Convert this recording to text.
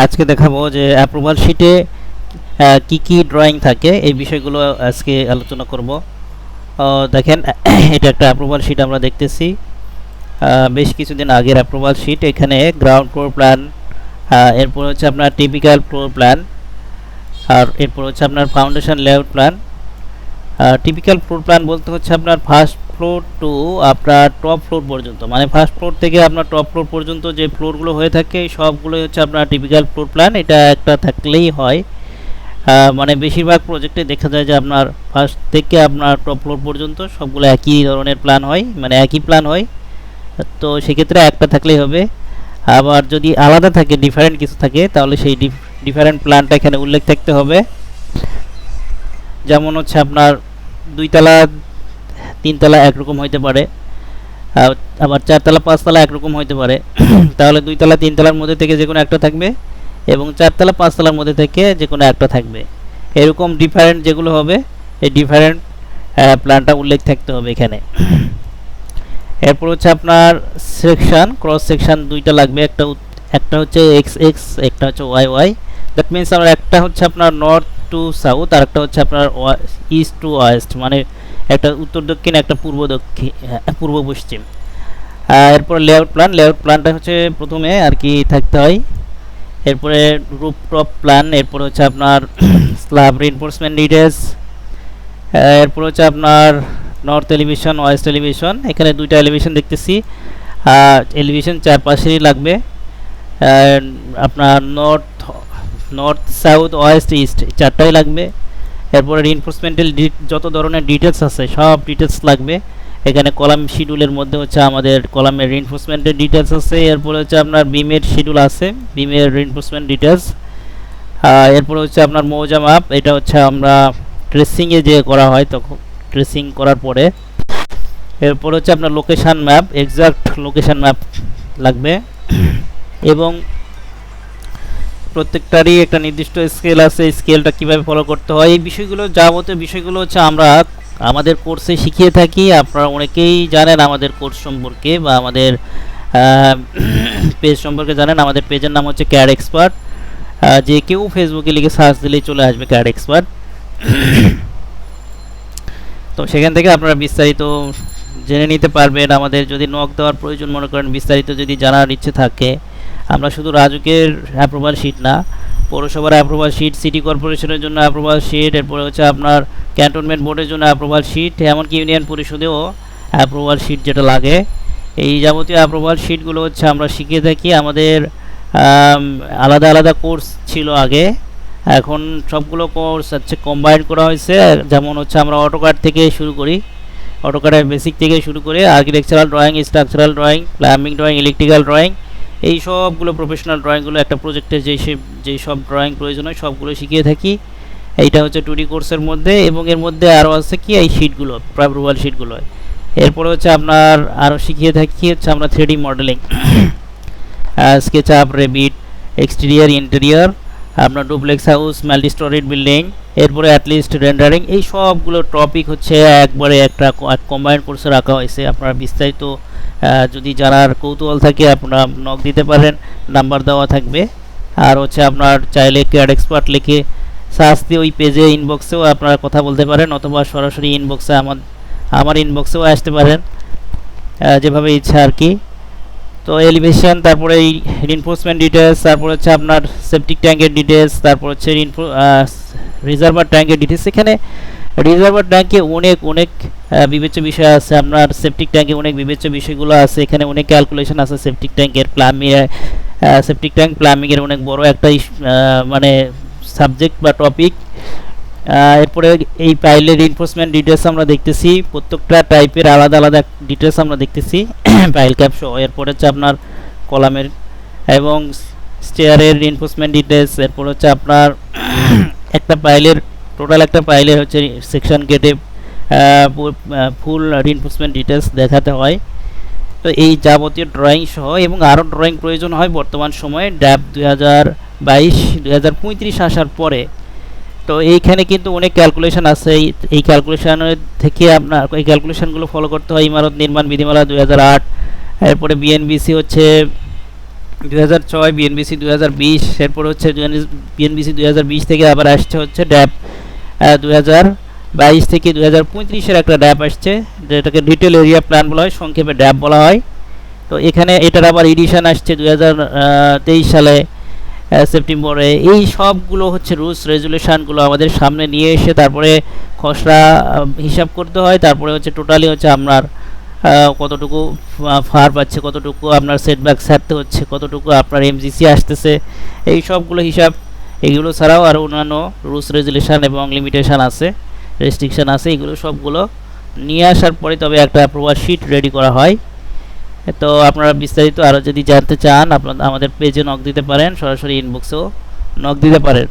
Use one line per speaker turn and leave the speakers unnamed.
আজকে দেখাবো যে অ্যাপ্রুভাল শিটে কি কি ড্রয়িং থাকে এই বিষয়গুলো আজকে আলোচনা করব। দেখেন এটা একটা অ্যাপ্রুভাল শিট আমরা দেখতেছি। বেশ কিছুদিন আগের অ্যাপ্রুভাল শিট। এখানে গ্রাউন্ড ফ্লোর প্ল্যান, এরপর হচ্ছে আপনার টিপিক্যাল ফ্লোর প্ল্যান, আর এরপর হচ্ছে আপনার foundation layout plan. Typical floor plan বলতে হচ্ছে আপনার ফার্স্ট ফ্লোর টু আপনার টপ ফ্লোর পর্যন্ত, মানে ফার্স্ট ফ্লোর থেকে আপনার টপ ফ্লোর পর্যন্ত যে ফ্লোরগুলো হয়ে থাকে সবগুলোই হচ্ছে আপনার টিপিক্যাল ফ্লোর প্ল্যান। এটা একটা থাকলেই হয়। মানে বেশিরভাগ প্রজেক্টে দেখা যায় যে আপনার ফার্স্ট থেকে আপনার টপ ফ্লোর পর্যন্ত সবগুলো একই ধরনের প্ল্যান হয়, মানে একই প্ল্যান হয়। তো সেক্ষেত্রে একটা থাকলেই হবে। আবার যদি আলাদা থাকে, ডিফারেন্ট কিছু থাকে, তাহলে সেই ডিফারেন্ট প্ল্যানটা এখানে উল্লেখ থাকতে হবে। যেমন হচ্ছে আপনার দুইতলা তিনতলা একরকম হইতে পারে, আবার চারতলা পাঁচতলা একরকম হইতে পারে। তাহলে দুইতলা তিনতলার মধ্যে থেকে যে কোনো একটা থাকবে এবং চারতলা পাঁচতলার মধ্যে থেকে যে কোনো একটা থাকবে। এরকম ডিফারেন্ট যেগুলো হবে এই ডিফারেন্ট প্ল্যানটা উল্লেখ থাকতে হবে এখানে। এরপর হচ্ছে আপনার সেকশন, ক্রস সেকশন দুইটা লাগবে। একটা হচ্ছে এক্স এক্স, একটা হচ্ছে ওয়াই ওয়াই। দ্যাট মিনস আমরা একটা হচ্ছে আপনার নর্থ টু সাউথ, আর একটা হচ্ছে আপনার ইস্ট টু ওয়েস্ট, মানে একটা উত্তর দক্ষিণ, একটা পূর্ব দক্ষিণ, পূর্ব পশ্চিম। এরপর লেআউট প্ল্যান, লেআউট প্ল্যানটা হচ্ছে প্রথমে আর কি থাকতে হয়। এরপরে রুফটপ প্ল্যান, এরপর হচ্ছে আপনার স্ল্যাব রিইনফোর্সমেন্ট ডিটেলস, এরপর হচ্ছে আপনার নর্থ এলিভেশন, ওয়েস্ট এলিভেশন। এখানে দুইটা এলিভেশন দেখতেছি। এলিভেশন চারপাশেই লাগবে। আপনার নর্থ সাউথ ওয়েস্ট ইস্ট চারটাই লাগবে। এরপরে রিইনফোর্সমেন্টের যত ধরনের ডিটেলস আছে সব ডিটেলস লাগবে। এখানে কলাম শিডিউলের মধ্যে হচ্ছে আমাদের কলামের রিইনফোর্সমেন্টের ডিটেলস আছে। এরপরে হচ্ছে আপনার বিমের শিডিউল আছে, বিমের রিইনফোর্সমেন্ট ডিটেলস। এরপরে হচ্ছে আপনার মৌজা মাপ, এটা হচ্ছে আমরা ট্রেসিংয়ে যে করা হয় তখন ট্রেসিং করার পরে। এরপর হচ্ছে আপনার location map, exact location map লাগবে। এবং প্রত্যেকটারই একটা নির্দিষ্ট স্কেল আছে, স্কেলটা কীভাবে ফলো করতে হয় এই বিষয়গুলো, যাবতীয় বিষয়গুলো হচ্ছে আমরা আমাদের কোর্সে শিখিয়ে থাকি। আপনারা অনেকেই জানেন আমাদের কোর্স সম্পর্কে বা আমাদের পেজ সম্পর্কে জানেন। আমাদের পেজের নাম হচ্ছে ক্যাড এক্সপার্ট। যে কেউ ফেসবুকে লিখে সার্চ দিলেই চলে আসবে ক্যাড এক্সপার্ট। তো সেখান থেকে আপনারা বিস্তারিত জেনে নিতে পারবেন। আমাদের যদি নক দেওয়ার প্রয়োজন মনে করেন, বিস্তারিত যদি জানার ইচ্ছে থাকে, আমরা শুধু রাজুকের অ্যাপ্রুভাল শিট না, পৌরসভার অ্যাপ্রুভাল শিট, সিটি কর্পোরেশনের জন্য অ্যাপ্রুভাল শিট, এরপরে হচ্ছে আপনার ক্যান্টনমেন্ট বোর্ডের জন্য অ্যাপ্রুভাল শিট, এমনকি ইউনিয়ন পরিষদেও অ্যাপ্রুভাল শিট যেটা লাগে, এই যাবতীয় অ্যাপ্রুভাল শিটগুলো হচ্ছে আমরা শিখিয়ে থাকি। আমাদের আলাদা আলাদা কোর্স ছিল আগে, এখন সবগুলো কোর্স হচ্ছে কম্বাইন করা হয়েছে। যেমন হচ্ছে আমরা অটোক্যাড থেকে শুরু করি, অটোক্যাডের বেসিক থেকে শুরু করে architectural drawing, structural drawing, প্ল্যাম্বিং drawing, electrical drawing, এই সবগুলো প্রফেশনাল ড্রয়িংগুলো একটা প্রজেক্টে যেই সব ড্রয়িং প্রয়োজন হয় সবগুলো শিখিয়ে থাকি। এইটা হচ্ছে 2D কোর্সের মধ্যে, এবং এর মধ্যে আরও আছে কি এই শিটগুলো, অ্যাপ্রুভাল শিটগুলো। এরপরে হচ্ছে আপনার আরও শিখিয়ে থাকি হচ্ছে আমরা 3D modelling, SketchUp, Revit, exterior, interior, আপনার duplex house, multi storied building, এরপরে অ্যাটলিস্ট রেন্ডারিং। এই সবগুলো টপিক হচ্ছে একবারে একটা কম্বাইন্ড কোর্সে রাখা হয়েছে। আপনারা বিস্তারিত যদি জানার কৌতূহল থাকে আপনারা নক দিতে পারেন, নাম্বার দেওয়া থাকবে। আর হচ্ছে আপনার চাইলে ক্যাড এক্সপার্ট লিখে সার্চ দিয়ে ওই পেজে ইনবক্সেও আপনারা কথা বলতে পারেন, অথবা সরাসরি ইনবক্সে আমার ইনবক্সেও আসতে পারেন, যেভাবে ইচ্ছা আর কি। তো এলিভেশন, তারপরে এই রিইনফোর্সমেন্ট ডিটেলস, তারপর হচ্ছে আপনার সেপটিক ট্যাঙ্কের ডিটেলস, তারপর হচ্ছে রিজার্ভার ট্যাঙ্কের ডিটেলস। এখানে রিজার্ভার ট্যাঙ্কে অনেক বিবেচ্য বিষয় আছে, আপনার সেপটিক ট্যাঙ্কে অনেক বিবেচ্য বিষয়গুলো আছে। এখানে অনেক ক্যালকুলেশন আছে সেপটিক ট্যাঙ্কের, সেপটিক ট্যাঙ্ক প্লাম্বিংয়ের অনেক বড় একটা মানে সাবজেক্ট বা টপিক। এরপরে এই পাইলের রিইনফোর্সমেন্ট ডিটেলস আমরা দেখতেছি, প্রত্যেকটা টাইপের আলাদা আলাদা ডিটেলস আমরা দেখতেছি পাইল ক্যাপ সহ। এরপর হচ্ছে আপনার কলামের এবং স্টেয়ারের রিইনফোর্সমেন্ট ডিটেলস। এরপর হচ্ছে আপনার একটা পাইলের টোটাল একটা পাইলের হচ্ছে সেকশন কেটে ফুল রিইনফোর্সমেন্ট ডিটেলস দেখাতে হয়। তো এই যাবতীয় ড্রয়িং সহ এবং আরও ড্রয়িং প্রয়োজন হয় বর্তমান সময়ে ড্যাব 2022-2035 আসার পরে। তো এইখানে কিন্তু অনেক ক্যালকুলেশন আছে। এই ক্যালকুলেশনের থেকে আপনার এই ক্যালকুলেশনগুলো ফলো করতে হয়। ইমারত নির্মাণ বিধিমালা 2008, এরপরে বিএনবিসি হচ্ছে 2006 বিএনবিসি 2020, এরপর হচ্ছে বিএনবিসি 2020 থেকে আবার আসছে হচ্ছে ড্যাপ 2022 থেকে 2035-এর একটা ড্যাপ আসছে, যেটাকে ডিটেল এরিয়া প্ল্যান বলা হয়, সংক্ষেপে ড্যাপ বলা হয়। তো এখানে এটার আবার এডিশন আসছে 2023 সালে সেপ্টেম্বরে। এই সবগুলো হচ্ছে রুলস রেজুলেশনগুলো আমাদের সামনে নিয়ে এসে তারপরে খসড়া হিসাব করতে হয়। তারপরে হচ্ছে টোটালি হচ্ছে আপনার কতটুকু ফার পাচ্ছে, কতটুকু আপনার সেটব্যাক ছাড়তে হচ্ছে, কতটুকু আপনার এমজিসি আসতেছে, এই সবগুলো হিসাব। এগুলো ছাড়াও আরও অন্যান্য রুলস রেজুলেশন এবং লিমিটেশন আছে, রেস্ট্রিকশান আছে, এগুলো সবগুলো নিয়ে আসার পরে তবে একটা প্রপার শিট রেডি করা হয়। তো আপনারা বিস্তারিত আরও যদি জানতে চান, আপনারা আমাদের পেজে নক দিতে পারেন, সরাসরি ইনবক্সেও নক দিতে পারেন।